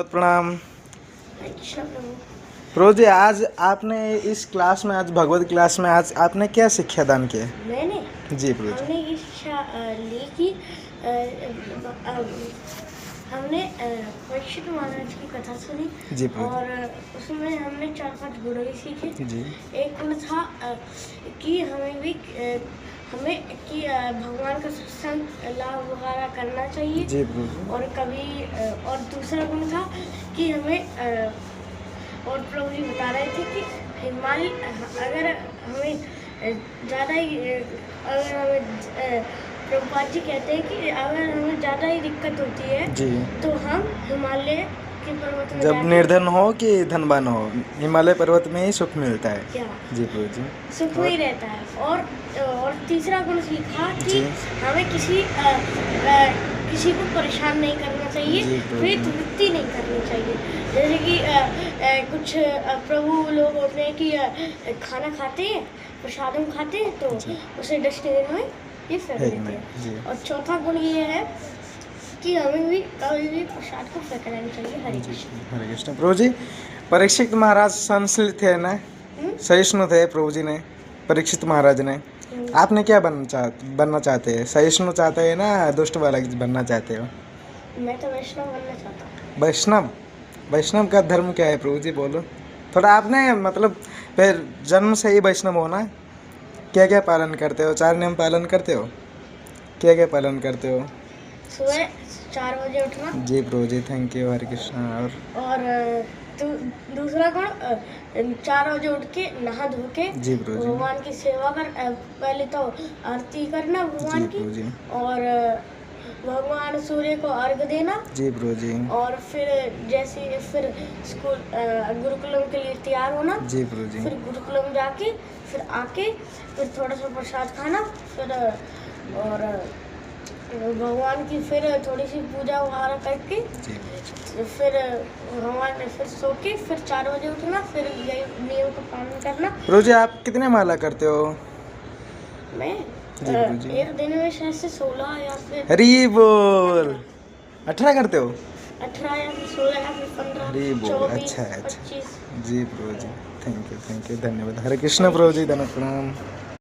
प्रणाम अच्छा प्रभु। प्रभु जी। आज आपने इस क्लास में, आज भगवत क्लास में, आज आपने क्या शिक्षा दान किया? मैंने जी प्रभु जी। हमने ये शिक्षा ली कि हमने परीक्षित महाराज की कथा सुनी। जी प्रभु और उसमें हमने 4-5 गुण भी सीखे। जी। एक गुण था कि हमें भी भगवान का सत्संग लाभ वगैरह करना चाहिए। जी प्रभु जी। और कभी और दूसरा गुण था कि हमें और प्रभु जी बता रहे थे कि हिमालय अगर हमें ज़्यादा ही अगर हमें प्रभुपाद जी कहते हैं कि अगर हमें ज़्यादा ही दिक्कत होती है जी। तो हम हिमालय के पर्वत में जब निर्धन हो कि धनवान हो, हिमालय पर्वत में ही सुख मिलता है। क्या जी प्रभु जी। सुख में ही रहता है। और तीसरा गुण सीखा कि जी। हमें किसी को परेशान नहीं करना चाहिए, जी प्रभु फिर जी। वृत्ति नहीं करनी चाहिए। जैसे कि कुछ प्रभु लोग होते हैं कि खाना खाते हैं, प्रसादम खाते हैं तो जी। उसे डस्टबिन में ये फेंक फेंक देते दें, जी। हैं। और चौथा गुण ये है कि हमें भी कभी भी प्रसाद को फेंक देना चाहिए। हरे कृष्ण। हरे कृष्ण। प्रभु जी, परीक्षित महाराज संस्कृत थे ना, सहिष्णु थे प्रभु जी ने, परीक्षित महाराज ने। आपने क्या बनना चाहते हैं? सहिष्णु चाहते हैं ना दुष्ट बालक बनना चाहते हो? मैं तो वैष्णव बनना चाहता हूँ। वैष्णव? वैष्णव का धर्म क्या है प्रभु जी, बोलो थोड़ा। आपने मतलब फिर जन्म से ही वैष्णव हो ना? क्या क्या पालन करते हो? 4 नियम पालन करते हो? क्या क्या पालन करते हो? सुबह 4 बजे उठना। जी प्रभु जी, थैंक यू। हरे कृष्णा। और दूसरा गुण 4 बजे उठ के नहा धो के जी प्रभु जी। भगवान की सेवा कर। पहले तो आरती करना भगवान जी की। प्रभु जी। और भगवान सूर्य को अर्घ देना। जी प्रभु जी। और फिर फिर स्कूल गुरुकुलम के लिए तैयार होना। जी प्रभु जी। फिर गुरुकुलम जाके फिर आके फिर थोड़ा सा प्रसाद खाना। फिर और भगवान की फिर थोड़ी सी पूजा वगैरह करके जी। फिर भगवान फिर सो के फिर 4 बजे उठना। फिर यही नियम का पालन करना। प्रभु जी, आप कितने माला करते हो? मैं जी प्रभु जी। एक दिन में शायद से 16 या फिर हरी बोल। 18 करते हो? 18 या फिर 16 या फिर 15 हरी बोल। 24 अच्छा है, अच्छा। 25। जी प्रभु जी, थैंक यू, धन्यवाद। हरे कृष्ण प्रभु जी, धन्यवाद, प्रणाम।